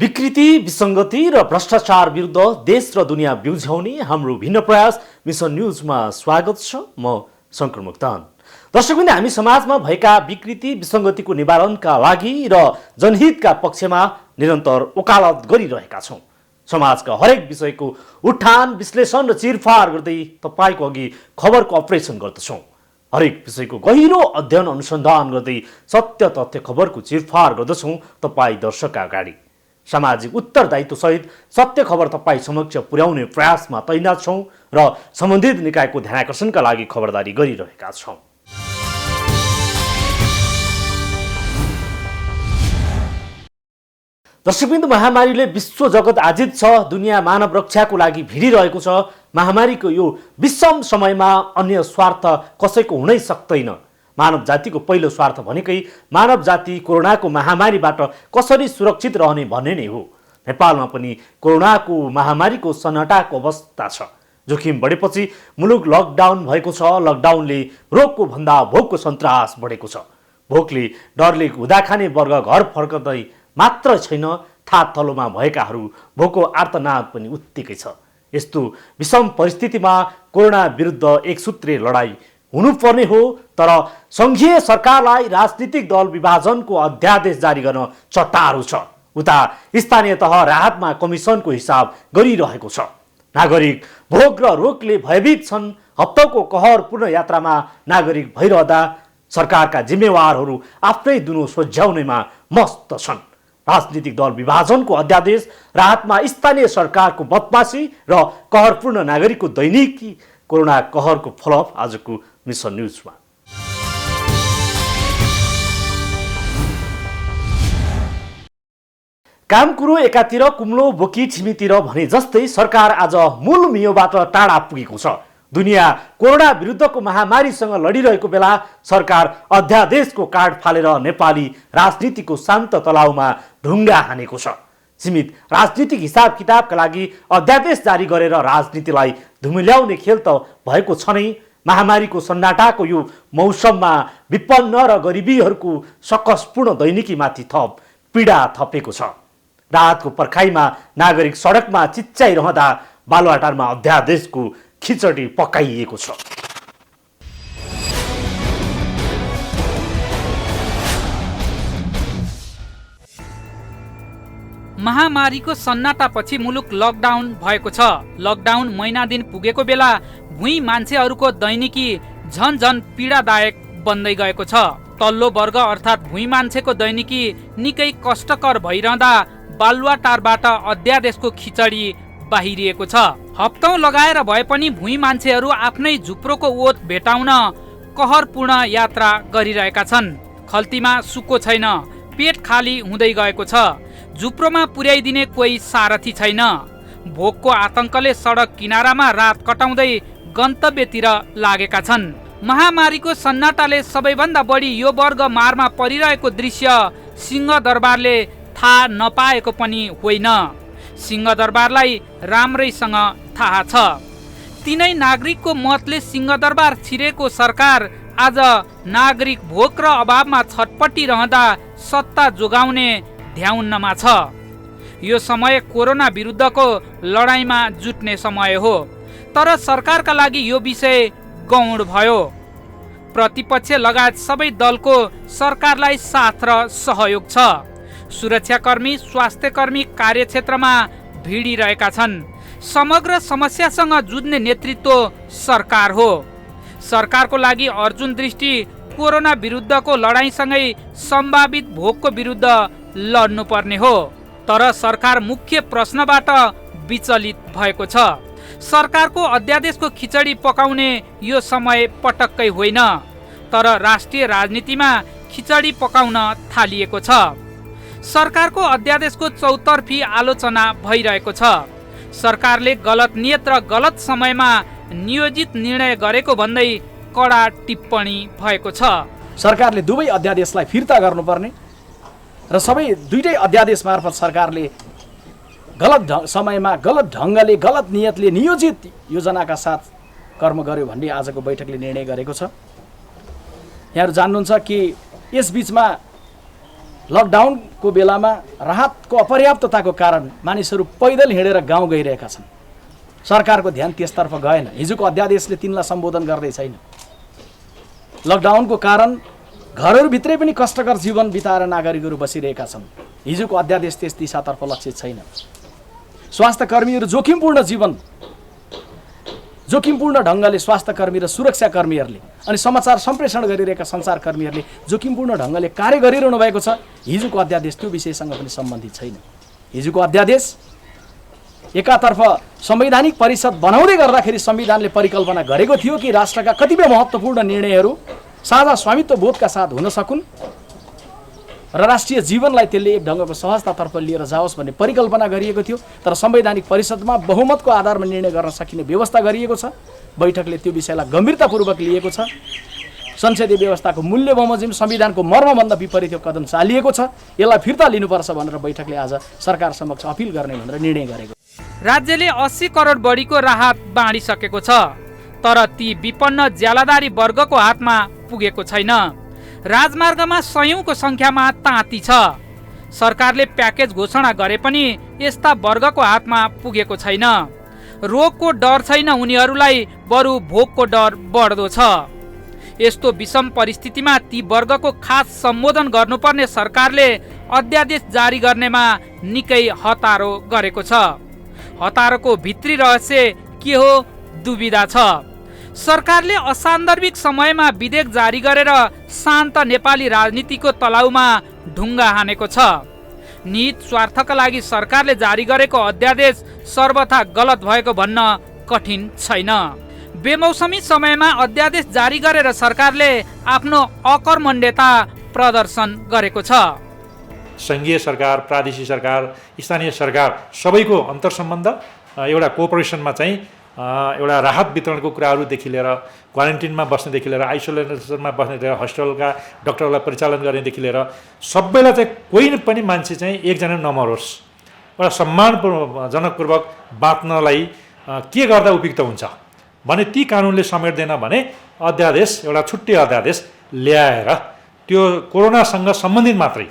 विकृति, विसङ्गति र भ्रष्टाचार विरुद्ध देश र दुनियाँ बिउझ्याउने हाम्रो भिन्न प्रयास मिसन न्युजमा स्वागत छ। म शङ्कर मुक्तान। दर्शकवृन्द, हामी समाजमा भएका विकृति विसङ्गतिको निवारणका लागि र जनहितका पक्षमा निरन्तर वकालत गरिरहेका छौँ। समाजका हरेक विषयको उठान, विश्लेषण र चिरफार गर्दै तपाईँको अघि खबरको अपरेसन गर्दछौँ। हरेक विषयको गहिरो अध्ययन अनुसन्धान गर्दै सत्य तथ्य खबरको चिरफार गर्दछौँ तपाईँ दर्शकका अगाडि। सामाजिक उत्तरदायित्वसहित सत्य खबर तपाईँ समक्ष पुर्याउने प्रयासमा तैनात छौँ र सम्बन्धित निकायको ध्यानाकर्षणका लागि खबरदारी गरिरहेका छौँ। दर्शकबिन्दु, महामारीले विश्व जगत आजित छ। दुनियाँ मानव रक्षाको लागि भिडिरहेको छ। महामारीको यो विषम समयमा अन्य स्वार्थ कसैको हुनै सक्दैन। मानव जातिको पहिलो स्वार्थ भनेकै मानव जाति कोरोनाको महामारीबाट कसरी सुरक्षित रहने भन्ने नै हो। नेपालमा पनि कोरोनाको महामारीको सन्नाटाको अवस्था छ। जोखिम बढेपछि मुलुक लकडाउन भएको छ। लकडाउनले रोगको भन्दा भोकको सन्तास बढेको छ। भोकले डरले हुँदा खाने वर्ग घर फर्कँदै मात्र छैन, थात थलोमा भएकाहरू भोकको आर्तनाद पनि उत्तिकै छ। यस्तो विषम परिस्थितिमा कोरोना विरुद्ध एकसूत्रीय लडाईँ हुनुपर्ने हो। तर सङ्घीय सरकारलाई राजनीतिक दल विभाजनको अध्यादेश जारी गर्न चट्टारो छ। उता स्थानीय तह राहतमा कमिसनको हिसाब गरिरहेको छ। नागरिक भोग र रोगले भयभीत छन्। हप्ताको कहरपूर्ण यात्रामा नागरिक भइरहँदा सरकारका जिम्मेवारहरू आफ्नै दुनो सोझ्याउनेमा मस्त छन्। राजनीतिक दल विभाजनको अध्यादेश, राहतमा स्थानीय सरकारको बदमासी र कहरपूर्ण नागरिकको दैनिकी कोरोना कहरको फलप आजको मिसन न्युजमा। काम कुरो एकातिर, कुम्लो बोकी छिमीतिर भने जस्तै सरकार आज मूल मियोबाट टाढा पुगेको छ। दुनियाँ कोरोना विरुद्धको महामारीसँग लडिरहेको बेला सरकार अध्यादेशको कार्ड फालेर नेपाली राजनीतिको शान्त तलाउमा ढुङ्गा हानेको छ। सीमित राजनीतिक हिसाब किताबका लागि अध्यादेश जारी गरेर राजनीतिलाई धुमिल्याउने खेल त भएको छ नै। महामारीको सन्नाटाको यो मौसममा विपन्न र गरिबीहरूको सकसपूर्ण दैनिकीमाथि थप पीडा थपेको छ। राहतको पर्खाइमा नागरिक सडकमा चिच्चाइरहँदा बालुवाटारमा अध्यादेशको खिचडी पकाइएको छ। महामारीको सन्नाटापछि मुलुक लकडाउन भएको छ। लकडाउन महिना दिन पुगेको बेला भुइँ मान्छेहरूको दैनिकी झन झन पीडादायक बन्दै गएको छ। तल्लो वर्ग अर्थात् भुइँ मान्छेको दैनिकी निकै कष्टकर भइरहँदा बालुवाटारबाट अध्यादेशको खिचडी बाहिरिएको छ। हप्तौं लगाएर भए पनि भुइँ मान्छेहरू आफ्नै झुप्रोको ओत भेटाउन कहरपूर्ण यात्रा गरिरहेका छन्। खल्तीमा सुक्को छैन, पेट खाली हुँदै गएको छ। झुप्रोमा पुर्याइदिने कोही सारथी छैन। भोकको आतंकले सडक किनारामा रात कटाउँदै गन्तव्यतिर लागेका छन्। महामारीको सन्नाटाले सबैभन्दा बढी यो वर्ग मारमा परिरहेको दृश्य सिंहदरबारले थाहा नपाएको पनि होइन। सिंहदरबारलाई राम्रैसँग थाहा छ। तिनै नागरिकको मतले सिंहदरबार छिरेको सरकार आज नागरिक भोक र अभावमा छटपटिरहँदा सत्ता जोगाउने ध्याउन्नमा छ। यो समय कोरोना विरुद्धको लडाईँमा जुट्ने समय हो। तर सरकारका लागि यो विषय गौण भयो। प्रतिपक्ष लगायत सबै दलको सरकारलाई साथ र सहयोग छ। सुरक्षाकर्मी, स्वास्थ्यकर्मी कार्यक्षेत्रमा भिडिरहेका छन्। समग्र समस्यासँग जुझ्ने नेतृत्व सरकार हो। सरकारको लागि अर्जुन दृष्टि कोरोना विरुद्धको लडाईँसँगै सम्भावित भोकको विरुद्ध लड्नुपर्ने हो। तर सरकार मुख्य प्रश्नबाट विचलित भएको छ। सरकारको अध्यादेशको खिचडी पकाउने यो समय पटक्कै होइन। तर राष्ट्रिय राजनीतिमा खिचडी पकाउन थालिएको छ। सरकारको अध्यादेशको चौतर्फी आलोचना भइरहेको छ। सरकारले गलत नियत र गलत समयमा नियोजित निर्णय गरेको भन्दै कडा टिप्पणी भएको छ। सरकारले दुवै अध्यादेशलाई फिर्ता गर्नुपर्ने र सबै दुईटै अध्यादेश मार्फत सरकारले गलत समयमा गलत ढङ्गले गलत नियतले नियोजित योजनाका साथ कर्म गर्यो भन्ने आजको बैठकले निर्णय गरेको छ। यहाँहरू जान्नुहुन्छ कि यस बीचमा लकडाउनको बेलामा राहतको अपर्याप्तताको कारण मानिसहरू पैदल हिँडेर गाउँ गइरहेका छन्। सरकारको ध्यान त्यसतर्फ गएन। हिजोको अध्यादेशले तिनलाई सम्बोधन गर्दै छैन। लकडाउनको कारण घरहरूभित्रै पनि कष्टकर जीवन बिताएर नागरिकहरू बसिरहेका छन्। हिजोको अध्यादेश त्यस दिशातर्फ लक्षित छैन। स्वास्थ्य कर्मीहरू जोखिमपूर्ण ढङ्गले स्वास्थ्य कर्मी र सुरक्षा कर्मीहरूले अनि समाचार सम्प्रेषण गरिरहेका सञ्चारकर्मीहरूले जोखिमपूर्ण ढङ्गले कार्य गरिरहनु भएको छ। हिजोको अध्यादेश त्यो विषयसँग पनि सम्बन्धित छैन। हिजोको अध्यादेश एकातर्फ संवैधानिक परिषद बनाउँदै गर्दाखेरि संविधानले परिकल्पना गरेको थियो कि राष्ट्रका कतिपय महत्त्वपूर्ण निर्णयहरू साझा स्वामित्व बोधका साथ हुन सकुन् र राष्ट्रिय जीवनलाई त्यसले एक ढङ्गको सहजतातर्फ लिएर जाओस् भन्ने परिकल्पना गरिएको थियो। तर संवैधानिक परिषदमा बहुमतको आधारमा निर्णय गर्न सकिने व्यवस्था गरिएको छ। बैठकले त्यो विषयलाई गम्भीरतापूर्वक लिएको छ। संसदीय व्यवस्थाको मूल्य बमोजिम संविधानको मर्मभन्दा विपरीत यो कदम चालिएको छ। यसलाई फिर्ता लिनुपर्छ भनेर बैठकले आज सरकार समक्ष अपिल गर्ने भनेर निर्णय गरेको। राज्यले 80 करोड बढीको राहत बाँडिसकेको छ, तर ती विपन्न ज्यालादारी वर्गको हातमा पुगेको छैन। राजमार्गमा सयौंको संख्यामा ताँती छ। सरकारले प्याकेज घोषणा गरे पनि यस्ता वर्गको हातमा पुगेको छैन। रोगको डर छैन उनीहरूलाई, बरु भोकको डर बढ्दो छ। यस्तो विषम परिस्थितिमा ती वर्गको खास सम्बोधन गर्नुपर्ने सरकारले अध्यादेश जारी गर्नेमा निकै हतारो गरेको छ। हतारोको भित्री रहस्य के हो, दुविधा छ। सरकारले असान्दर्भिक समयमा विधेयक जारी गरेर शान्त नेपाली राजनीतिको तलाउमा ढुङ्गा हानेको छ। निहित स्वार्थका लागि सरकारले जारी गरेको अध्यादेश सर्वथा गलत भएको भन्न कठिन छैन। बेमौसमी समयमा अध्यादेश जारी गरेर सरकारले आफ्नो अकर्मण्यता प्रदर्शन गरेको छ। सङ्घीय सरकार, प्रादेशिक सरकार, स्थानीय सरकार सबैको अन्तर्सम्बन्ध एउटा कोअपरेसनमा चाहिँ एउटा राहत वितरणको कुराहरूदेखि लिएर क्वारेन्टिनमा बस्नेदेखि लिएर आइसोलेसनमा बस्ने, हस्पिटलका डक्टरलाई परिचालन गर्नेदेखि लिएर सबैलाई चाहिँ कोही पनि मान्छे चाहिँ एकजना नमरोस्, एउटा सम्मानजनकपूर्वक बाँच्नलाई के गर्दा उपयुक्त हुन्छ भने ती कानुनले समेट्दैन भने अध्यादेश, एउटा छुट्टै अध्यादेश ल्याएर त्यो कोरोनासँग सम्बन्धित मात्रै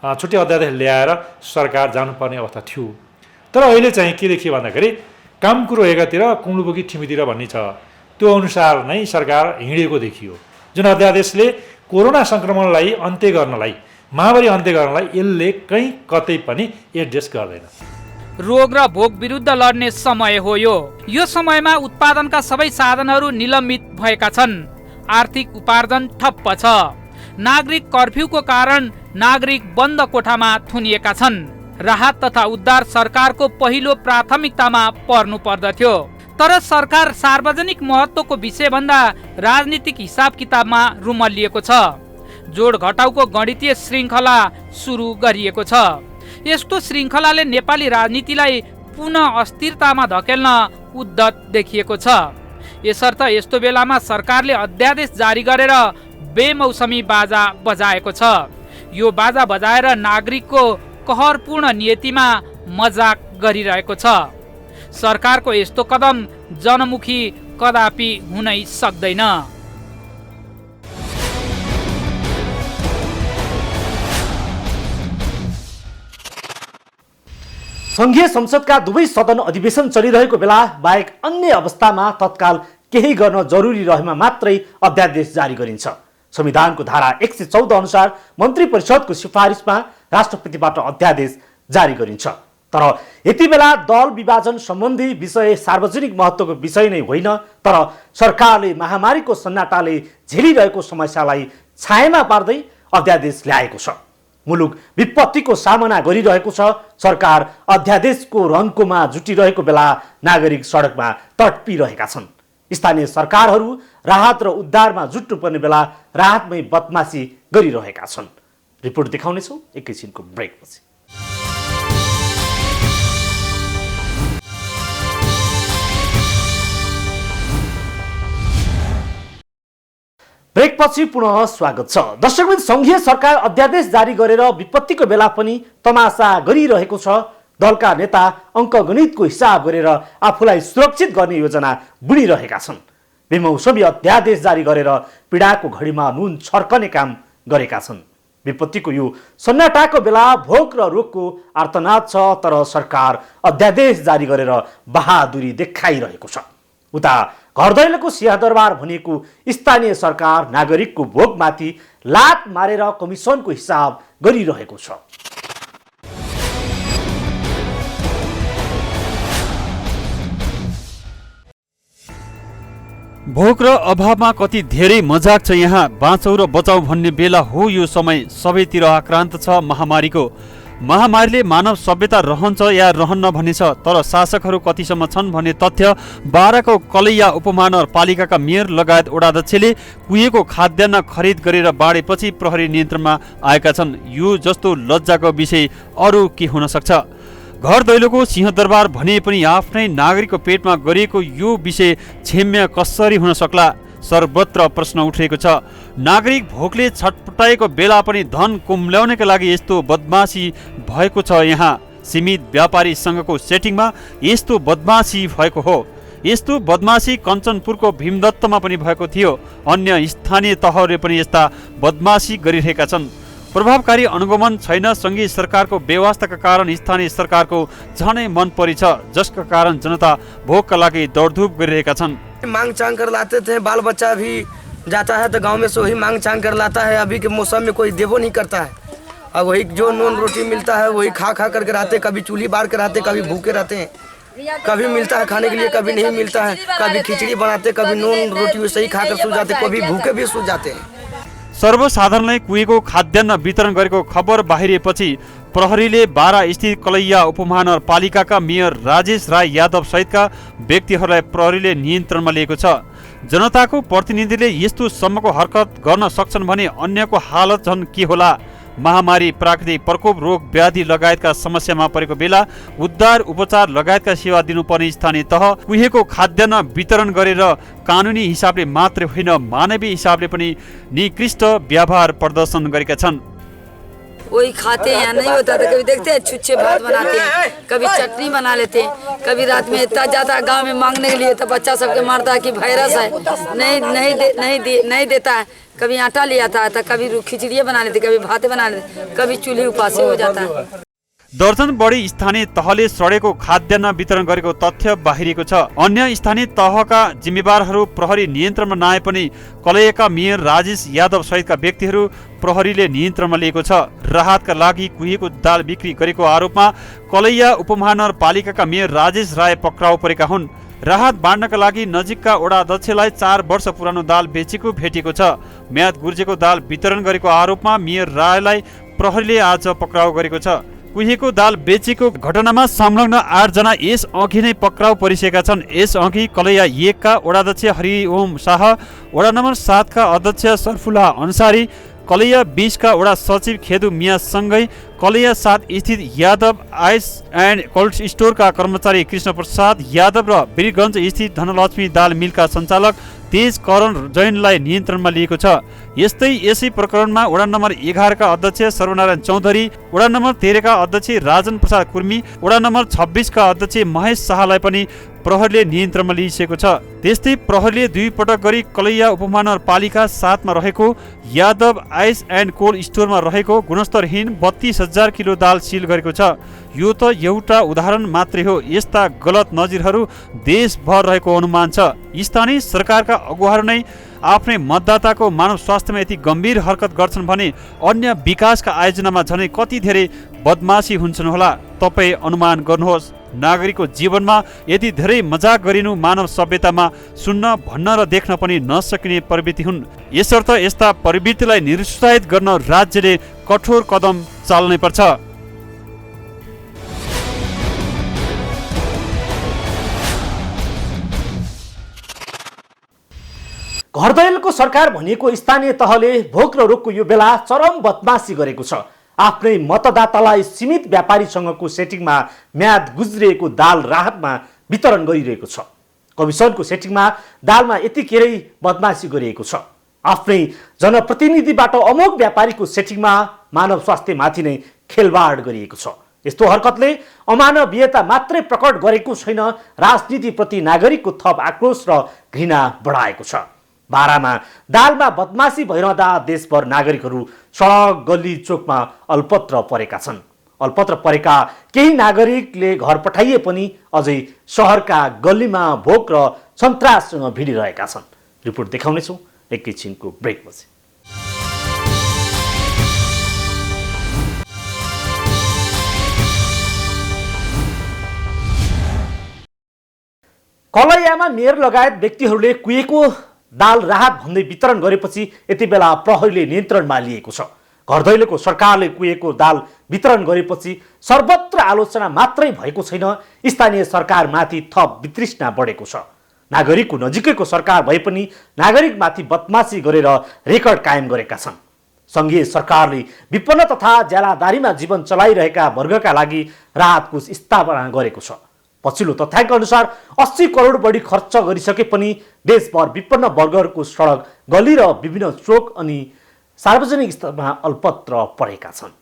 छुट्टै अध्यादेश ल्याएर सरकार जानुपर्ने अवस्था थियो। तर अहिले चाहिँ के देखियो भन्दाखेरि काम कुरो एकातिर कुम्डुबोकी ठिमीतिर भन्ने छ, त्यो अनुसार नै सरकार हिँडेको देखियो। जुन अध्यादेशले कोरोना सङ्क्रमणलाई अन्त्य गर्नलाई, महामारी अन्त्य गर्नलाई यसले कहीँ कतै पनि एड्रेस गर्दैन। रोग र भोक विरुद्ध लड्ने समय हो यो समयमा उत्पादनका सबै साधनहरू निलम्बित भएका छन्। आर्थिक उपार्जन ठप्प छ। नागरिक कर्फ्यूको कारण नागरिक बन्द कोठामा थुनिएका छन्। राहत तथा उद्धार सरकारको पहिलो प्राथमिकतामा पर्नु पर्दथ्यो, तर सरकार सार्वजनिक महत्त्वको विषयभन्दा राजनीतिक हिसाब किताबमा रुमल्लिएको छ। जोड घटाउको गणितीय श्रृङ्खला सुरु गरिएको छ। यस्तो श्रृङ्खलाले नेपाली राजनीतिलाई पुनः अस्थिरतामा धकेल्न उद्यत देखिएको छ। यसर्थ यस्तो बेलामा सरकारले अध्यादेश जारी गरेर बेमौसमी बाजा बजाएको छ। यो बाजा बजाएर नागरिकको कहरपूर्ण नियतिमा मजाक गरिरहेको छ। सरकारको यस्तो कदम जनमुखी कदापि हुनै सक्दैन। संघीय संसदका दुवै सदन अधिवेशन चलिरहेको बेला बाहेक अन्य अवस्थामा तत्काल केही गर्न जरुरी रहेमा मात्रै अध्यादेश जारी गरिन्छ। संविधानको धारा 114 अनुसार मन्त्री परिषदको सिफारिसमा राष्ट्रपतिबाट अध्यादेश जारी गरिन्छ। तर यति बेला दल विभाजन सम्बन्धी विषय सार्वजनिक महत्त्वको विषय नै होइन, तर सरकारले महामारीको सन्नाटाले झेलिरहेको समस्यालाई छायामा पार्दै अध्यादेश ल्याएको छ। मुलुक विपत्तिको सामना गरिरहेको छ। सरकार अध्यादेशको रन्कोमा जुटिरहेको बेला नागरिक सडकमा तडपिरहेका छन्। स्थानीय सरकारहरू राहत र उद्धारमा जुट्नुपर्ने बेला राहतमै बदमासी गरिरहेका छन्। रिपोर्ट देखाउनेछौँ एकैछिनको ब्रेकपछि। ब्रेकपछि पुनः स्वागत छ। दर्शकवृन्द, संघीय सरकार अध्यादेश जारी गरेर विपत्तिको बेला पनि तमासा गरिरहेको छ। दलका नेता अङ्कगणितको हिसाब गरेर आफूलाई सुरक्षित गर्ने योजना बुनिरहेका छन्। बेमौसमी अध्यादेश जारी गरेर पीडाको घडीमा नुन छर्कने काम गरेका छन्। विपत्तिको यो सन्नाटाको बेला भोक र रोगको आर्तनाद छ, तर सरकार अध्यादेश जारी गरेर बहादुरी देखाइरहेको छ। उता घर दैलोको सिंहदरबार भनेको स्थानीय सरकार नागरिकको भोगमाथि लात मारेर कमिसनको हिसाब गरिरहेको छ। भोक र अभावमा कति धेरै मजाक छ यहाँ। बाँचौ र बचाउ भन्ने बेला हो यो समय। सबैतिर आक्रान्त छ महामारीको। महामारीले मानव सभ्यता रहन्छ या रहन्न भन्ने छ, तर शासकहरू कतिसम्म छन् भन्ने तथ्य बाराको कलैया उपमहानगरपालिकाका मेयर लगायत वडाध्यक्षले कुहिएको खाद्यान्न खरिद गरेर बाँडेपछि प्रहरी नियन्त्रणमा आएका छन्। यो जस्तो लज्जाको विषय अरू के हुन सक्छ? घर दैलोको सिंहदरबार भने पनि आफ्नै नागरिकको पेटमा गरिएको यो विषय क्षम्य कसरी हुन सक्ला? सर्वत्र प्रश्न उठेको छ। नागरिक भोकले छटपटाएको बेला पनि धन कुम्ल्याउनका लागि यस्तो बदमासी भएको छ यहाँ। सीमित व्यापारी सङ्घको सेटिङमा यस्तो बदमासी भएको हो। यस्तो बदमासी कञ्चनपुरको भीमदत्तमा पनि भएको थियो। अन्य स्थानीय तहहरूले पनि यस्ता बदमासी गरिरहेका छन्। प्रभावकारी अनुगमन छैन। सङ्घीय सरकारको व्यवस्थाका कारण स्थानीय सरकारको झनै मन परी छ, जसका कारण जनता भोकका लागि दौडधुप गरिरहेका छन्। मांग चांग कर लाते थे, बाल बच्चा भी जाता है तो गांव में से वही मांग चांग कर लाता है। अभी के मौसम में कोई देवो नहीं करता है। अब वही जो नून रोटी मिलता है वही खा खा करके रहते। कभी चूल्ही बार के रहते, कभी भूखे रहते हैं। कभी मिलता है खाने के लिए, कभी नहीं मिलता है। कभी खिचड़ी बनाते, कभी नून रोटी वैसे ही खाकर सो जाते, कभी भूखे भी सो जाते हैं। सर्वसाधारणलाई कुहिएको खाद्यान्न वितरण गरेको खबर बाहिरिएपछि प्रहरीले बारा स्थित कलैया उपमहानगरपालिकाका मेयर राजेश राय यादव सहितका व्यक्तिहरूलाई प्रहरीले नियन्त्रणमा लिएको छ। जनताको प्रतिनिधिले यस्तो सम्मको हरकत गर्न सक्छन् भने अन्यको हालत झन् के होला? महामारी, प्राकृतिक प्रकोप, रोग व्याधि लगायतका समस्यामा परेको बेला उद्धार उपचार लगायतका सेवा दिनुपर्ने स्थानीय तह कुहिएको खाद्यान्न वितरण गरेर कानुनी हिसाबले मात्रै होइन, मानवीय हिसाबले पनि निकृष्ट व्यवहार प्रदर्शन गरेका छन्। वही खाते हैं या नहीं होता तो कभी देखते हैं छुच्छे भात बनाते हैं, कभी चटनी बना लेते हैं। कभी रात में इतना जाता है गांव में मांगने के लिए तो बच्चा सबके मारता है कि वायरस है, नहीं देता है। कभी आटा ले आता है तो कभी खिचड़ियाँ बना लेते, कभी भाते बना लेते, कभी चूल्हे उपासे हो जाता है। दर्जन बढी स्थानीय तहले सडेको खाद्यान्न वितरण गरेको तथ्य बाहिरिएको छ। अन्य स्थानीय तहका जिम्मेवारहरू प्रहरी नियन्त्रणमा नआए पनि कलैयाका मेयर राजेश यादव सहितका व्यक्तिहरू प्रहरीले नियन्त्रणमा लिएको छ। राहतका लागि कुहिएको दाल बिक्री गरेको आरोपमा कलैया उपमहानगरपालिकाका मेयर राजेश राय पक्राउ परेका हुन्। राहत बाँड्नका लागि नजिकका वडा अध्यक्षलाई 4 वर्ष पुरानो दाल बेचेको भेटिएको छ। म्याद गुर्जेको दाल वितरण गरेको आरोपमा मेयर रायलाई प्रहरीले आज पक्राउ गरेको छ। कुहिएको दाल बेचेको घटनामा संलग्न 8 जना यस अघि नै पक्राउ परिसकेका छन्। यस अघि कलैया 1 का वडाध्यक्ष हरिओम शाह, वडा नम्बर 7 का अध्यक्ष सरफुल्ला अन्सारी, कलैया 20 का वडा सचिव खेदु मिया सँगै कलैया 7 स्थित यादव आइस एन्ड कोल्ड स्टोरका कर्मचारी कृष्ण प्रसाद यादव र वीरगञ्ज स्थित धनलक्ष्मी दाल मिलका सञ्चालक तेज करण जैनलाई नियन्त्रणमा लिएको छ। यस्तै यसै प्रकरणमा वडा नम्बर 11 का अध्यक्ष सर्वनारायण चौधरी, वडा नम्बर 13 का अध्यक्ष राजन प्रसाद कुर्मी, वडा नम्बर 26 का अध्यक्ष महेश शाहलाई पनि प्रहरीले नियन्त्रणमा लिइसकेको छ। त्यस्तै प्रहरीले 2 पटक गरी कलैया उपमहानगरपालिका 7 मा रहेको यादव आइस एन्ड कोल्ड स्टोरमा रहेको गुणस्तरहीन 32,000 किलो दाल सिल गरेको छ। यो त एउटा उदाहरण मात्रै हो। यस्ता गलत नजिरहरू देशभर रहेको अनुमान छ। स्थानीय सरकारका अगुवाहरू नै आफ्नै मतदाताको मानव स्वास्थ्यमा यति गम्भीर हरकत गर्छन् भने अन्य विकासका आयोजनामा झनै कति धेरै बदमासी हुन्छन् होला। तपाईँ अनुमान गर्नुहोस्। नागरिकको जीवनमा यति धेरै मजाक गरिनु मानव सभ्यतामा सुन्न, भन्न र देख्न पनि नसकिने प्रवृत्ति हुन्। यसर्थ यस्ता प्रवृत्तिलाई निरुत्साहित गर्न राज्यले कठोर कदम चाल्नै पर्छ। घरदैलको सरकार भनेको स्थानीय तहले भोक र रोगको यो बेला चरम बदमासी गरेको छ। आफ्नै मतदातालाई सीमित व्यापारीसँगको सेटिङमा म्याद गुज्रिएको दाल राहतमा वितरण गरिरहेको छ। कमिसनको सेटिङमा दालमा यतिखेरै बदमासी गरिएको छ। आफ्नै जनप्रतिनिधिबाट अमोघ व्यापारीको सेटिङमा मानव स्वास्थ्यमाथि नै खेलवाड गरिएको छ। यस्तो हरकतले अमानवीयता मात्रै प्रकट गरेको छैन, राजनीतिप्रति नागरिकको थप आक्रोश र घृणा बढाएको छ। बारामा दालमा बदमासी भइरहँदा देशभर नागरिकहरू सडक गल्ली चोकमा अल्पत्र परेका छन्। अल्पत्र परेका केही नागरिकले घर पठाइए पनि अझै सहरका गल्लीमा भोक र सन्ताससँग भिडिरहेका छन्। रिपोर्ट देखाउनेछौँ एकैछिनको ब्रेकपछि। कलैयामा मेयर लगायत व्यक्तिहरूले कुहेको दाल राहत भन्दै वितरण गरेपछि यति बेला प्रहरीले नियन्त्रणमा लिएको छ। घर दैलोको सरकारले कुहेको दाल वितरण गरेपछि सर्वत्र आलोचना मात्रै भएको छैन, स्थानीय सरकारमाथि थप वितृष्णा बढेको छ। नागरिकको नजिकैको सरकार भए पनि नागरिकमाथि बदमासी गरेर रेकर्ड कायम गरेका छन्। सङ्घीय सरकारले विपन्न तथा ज्यालादारीमा जीवन चलाइरहेका वर्गका लागि राहत कोष स्थापना गरेको छ। पछिल्लो तथ्याङ्क अनुसार 80 करोड बढी खर्च गरिसके पनि देशभर विपन्न वर्गहरूको सडक गल्ली र विभिन्न चोक अनि सार्वजनिक स्थलमा अल्पत्र परेका छन्।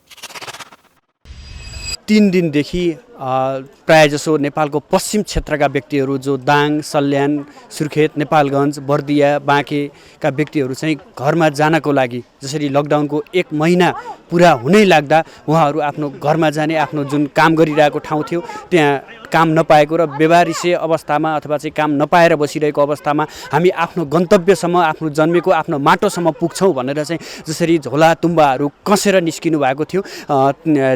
3 दिनदेखि प्रायःजसो नेपालको पश्चिम क्षेत्रका व्यक्तिहरू जो दाङ, सल्यान, सुर्खेत, नेपालगञ्ज, बर्दिया, बाँकेका व्यक्तिहरू चाहिँ घरमा जानको लागि जसरी लकडाउनको 1 महिना पुरा हुनै लाग्दा उहाँहरू आफ्नो घरमा जाने, आफ्नो जुन काम गरिरहेको ठाउँ थियो त्यहाँ काम नपाएको र बेवारिसे अवस्थामा अथवा चाहिँ काम नपाएर बसिरहेको अवस्थामा हामी आफ्नो गन्तव्यसम्म, आफ्नो जन्मेको आफ्नो माटोसम्म पुग्छौँ भनेर चाहिँ जसरी झोला तुम्बाहरू कसेर निस्किनु भएको थियो,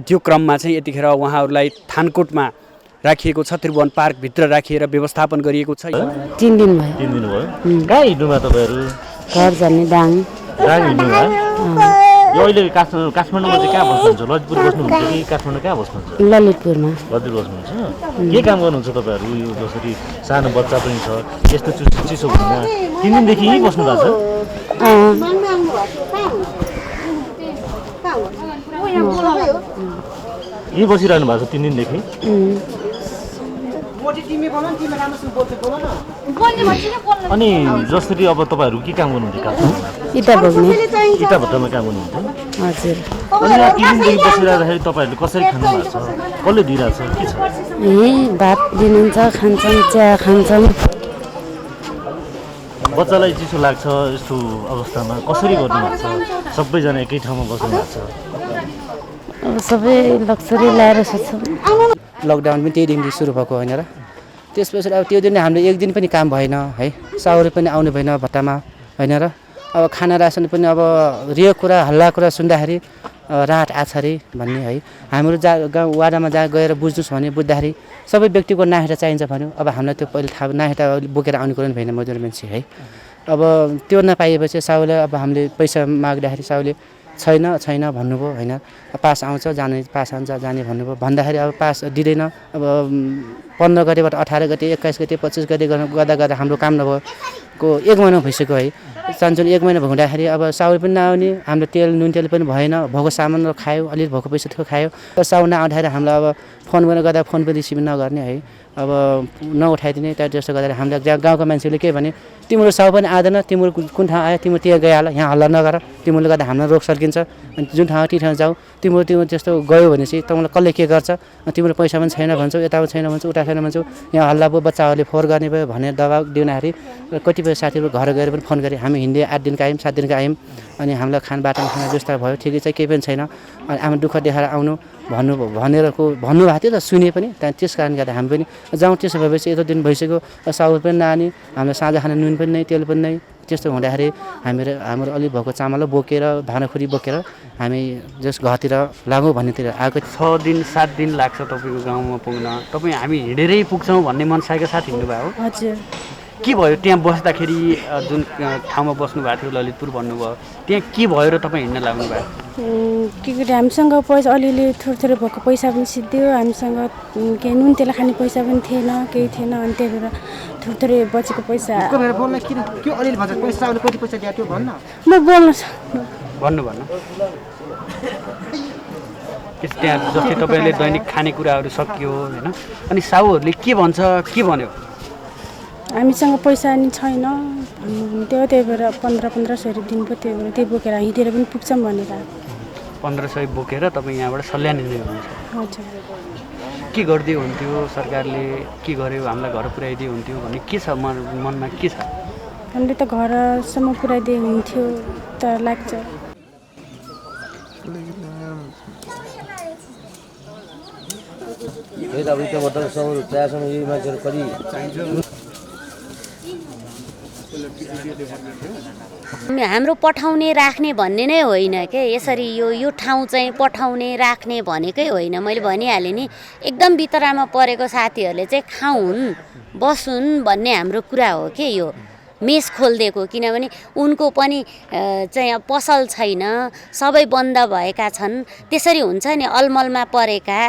त्यो क्रममा चाहिँ यतिखेर उहाँहरूलाई थानकोटमा राखिएको छ, त्रिभुवन पार्कभित्र राखिएर व्यवस्थापन गरिएको छ। 3 दिन भयो। 3 दिन भयो। कहाँ हिँड्नुभयो तपाईँहरू? घर जाने दाङ हिँड्नुभयो। यो अहिले काठमाडौँमा चाहिँ कहाँ बस्नुहुन्छ? ललितपुर बस्नुहुन्छ कि काठमाडौँ कहाँ बस्नुहुन्छ? ललितपुरमा। ललितपुर बस्नुहुन्छ। के काम गर्नुहुन्छ तपाईँहरू? यो जसरी सानो बच्चा पनि छ, यस्तो चिसो हुँदा 3 दिनदेखि यहीँ बस्नु भएको छ? यहीँ बसिरहनु भएको छ 3 दिनदेखि? अनि जसरी अब तपाईँहरू के काम गर्नुहुन्छ काठमाडौँमा? इटा बोक्ने। इटा भट्टामा काम गर्नुहुन्छ? हजुर। अनि यहाँ 3 दिनदेखि बसिरहँदाखेरि तपाईँहरूले कसरी खानु भएको छ? कसले दिइरहेको छ? के छ? यहीँ भात दिनुहुन्छ, खान्छौँ, चिया खान्छौँ। बच्चालाई चिसो लाग्छ यस्तो अवस्थामा कसरी गर्नुभएको छ? सबैजना एकै ठाउँमा बस्नुभएको छ। अब सबै लक्सरी ल्याएर सोध्छौँ। लकडाउन पनि त्यही दिनदेखि सुरु भएको होइन र त्यसपछि अब त्यो दिन हामीले 1 दिन पनि काम भएन है, साउरी पनि आउनु भएन भट्टामा होइन र अब खाना रासन पनि अब रियो कुरा हल्ला कुरा सुन्दाखेरि राहत आछ अरे भन्ने है, हाम्रो गाउँ वाडामा गएर बुझ्नुहोस् भने बुझ्दाखेरि सबै व्यक्तिको नाहेटा चाहिन्छ भन्यो। अब हामीलाई त्यो पहिले थाहा नाहेटा बोकेर आउनु कुरो भएन मजदुर मान्छे है। अब त्यो नपाइएपछि साउले अब हामीले पैसा माग्दाखेरि साउले छैन भन्नुभयो होइन, पास आउँछ जाने, पास आउँछ जाने भन्नुभयो। भन्दाखेरि अब पास दिँदैन। अब 15 गतेबाट 18 गते, 21 गते, 25 गते गर्दा हाम्रो काम नभएको 1 महिना भइसक्यो है। सानसुन 1 महिना हुँदाखेरि अब साउल पनि नआउने, हाम्रो तेल नुन तेल पनि भएन, भएको सामान खायो, अलिअलि भएको पैसा थियो खायो। साउ नआउँदाखेरि हामीलाई अब फोन गर्दा फोन पनि रिसिभ नगर्ने है, अब नउठाइदिने। त्यस्तो गर्दाखेरि हामीलाई गाउँको मान्छेले के भने तिम्रो साउ पनि आउँदैन, तिम्रो कुन ठाउँ आयो तिम्रो त्यहाँ गइहाल, यहाँ हल्ला नगर, तिमीले गर्दा हामीलाई रोग सर्किन्छ। अनि जुन ठाउँ त्यो ठाउँ जाऊ, तिम्रो त्यस्तो गयो भने चाहिँ तपाईँलाई कसले के गर्छ, तिम्रो पैसा पनि छैन भन्छौ, यता पनि छैन भन्छौ, उता छैन भन्छौ, यहाँ हल्ला भयो बच्चाहरूले फोहोर गर्ने भयो भनेर दबाब दिउँदाखेरि कतिपय साथीहरू घर गएर पनि फोन गरे। हामी हिँड्दै 8 दिनको आयौँ, 7 दिनको आयौँ। अनि हामीलाई बाटोमा खाना व्यवस्था भयो, ठिकै चाहिँ केही पनि छैन। अनि आमा दुःख देखाएर आउनु भन्नुभएको थियो त सुने पनि। त्यहाँ त्यस कारण गर्दा हामी पनि जाउँ। त्यसो भएपछि यत्रो दिन भइसक्यो, साउल पनि नआने, हामीलाई साँझ खाना नुन पनि नै तेल पनि नै। त्यस्तो हुँदाखेरि हाम्रो अलिक भएको चामल बोकेर भाँडाखुरी बोकेर हामी जस घरतिर लागौँ भन्नेतिर आएको। 6 दिन 7 दिन लाग्छ तपाईँको गाउँमा पुग्न, तपाईँ हामी हिँडेरै पुग्छौँ भन्ने मनसायका साथ हिँड्नुभयो? हजुर। के भयो त्यहाँ बस्दाखेरि? जुन ठाउँमा बस्नु भएको थियो ललितपुर भन्नुभयो, त्यहाँ के भयो र तपाईँ हिँड्न लाग्नुभयो? के गरे हामीसँग पैसा अलिअलि थोरै भएको पैसा पनि सिद्धियो, हामीसँग केही नुन तेल खाने पैसा पनि थिएन, केही थिएन। अनि त्यही भएर थोरै बचेको पैसा बोल्न किन के अलिअलि भन्छ पैसा कति पैसा दिएको थियो भन्न म बोल्न भन्नु त्यहाँ जस्तै तपाईँले दैनिक खानेकुराहरू सकियो होइन, अनि साउहरूले के भन्छ, के भन्यो? हामीसँग पैसा नि छैन भन्नुहुन्थ्यो, त्यही भएर 1500 दिनको, त्यही भएर त्यही बोकेर हिँडेर पनि पुग्छौँ भनेर 1500 बोकेर तपाईँ यहाँबाट सल्यान हिँड्दै हुनुहुन्छ? हजुर। के गरिदियो हुन्थ्यो सरकारले, के गर्यो हामीलाई घर पुर्याइदियो हुन्थ्यो भन्ने के छ मनमा, के छ? हामीले त घरसम्म पुऱ्याइदिए हुन्थ्यो त लाग्छ। त्यही त अब त्यो मतलब सब प्रायःसँग यही मान्छेहरू कति हाम्रो पठाउने राख्ने भन्ने नै होइन के, यसरी यो ठाउँ चाहिँ पठाउने राख्ने भनेकै होइन। मैले भनिहालेँ नि, एकदम भित्रमा परेको साथीहरूले चाहिँ खाउन् बसुन् भन्ने हाम्रो कुरा हो के। यो मेस खोलिदिएको किनभने उनको पनि चाहिँ पसल छैन, सबै बन्द भएका छन्। त्यसरी हुन्छ नि, अलमलमा परेका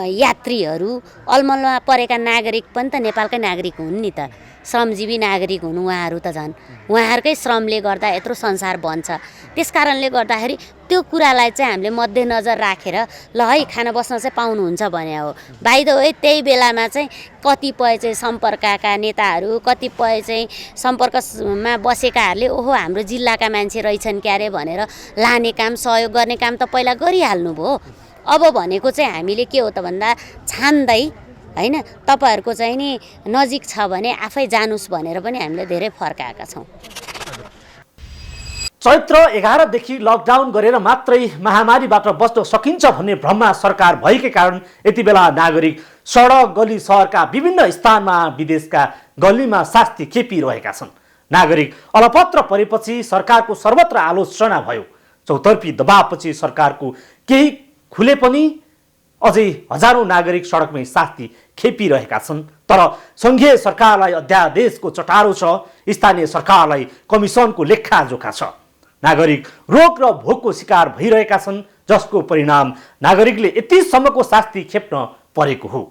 यात्रीहरू, अलमलमा परेका नागरिक पनि त नेपालकै नागरिक हुन् नि त, श्रमजीवी नागरिक हुन् उहाँहरू त झन्। उहाँहरूकै श्रमले गर्दा यत्रो संसार बन्छ। त्यस कारणले गर्दाखेरि त्यो कुरालाई चाहिँ हामीले मध्यनजर राखेर ल है खाना बस्न चाहिँ पाउनुहुन्छ भने हो। बाइ द वे त्यही बेलामा चाहिँ कतिपय चाहिँ सम्पर्कका नेताहरू, कतिपय चाहिँ सम्पर्कमा बसेकाहरूले ओहो हाम्रो जिल्लाका मान्छे रहेछन् क्यारे भनेर लाने काम, सहयोग गर्ने काम त पहिला गरिहाल्नु भयो। अब भनेको चाहिँ हामीले के हो त भन्दा छान्दै हैन, तपाईहरुको चाहिँ नि नजिक छ भने आफै जानुस् भनेर पनि हामीले धेरै फर्काएका छौं। चैत्र 11 देखि लकडाउन गरेर मात्रै महामारीबाट बच्न सकिन्छ भन्ने भ्रममा सरकार भएकै कारण यति बेला नागरिक सडक गली सहरका विभिन्न स्थानमा विदेशका गल्लीमा शास्ति खेपिरहेका छन्। नागरिक अलपत्र परेपछि सरकारको सर्वत्र आलोचना भयो। चौतर्फी दबावपछि सरकारको केही खुले पनि अझै हजारौं नागरिक सडकमै शास्ति खेपिरहेका छन्। तर संघीय सरकारलाई अध्यादेशको चटारो छ, स्थानीय सरकारलाई कमिसनको लेखाजोखा छ। नागरिक रोग र भोकको शिकार भइरहेका छन्, जसको परिणाम नागरिकले यतिसम्मको शास्ति खेप्न परेको हो।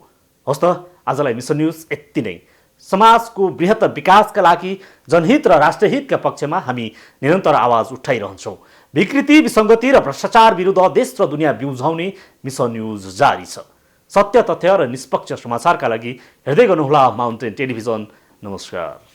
हस् त, आजलाई मिसन न्युज यति नै। समाजको बृहत् विकासका लागि जनहित र राष्ट्रहितका पक्षमा हामी निरन्तर आवाज उठाइरहन्छौँ। विकृति, विसङ्गति र भ्रष्टाचार विरुद्ध देश र दुनियाँ बिउझाउने मिसन न्युज जारी छ। सत्य, तथ्य र निष्पक्ष समाचारका लागि हेर्दै गर्नुहोला माउन्टेन टेलिभिजन। नमस्कार।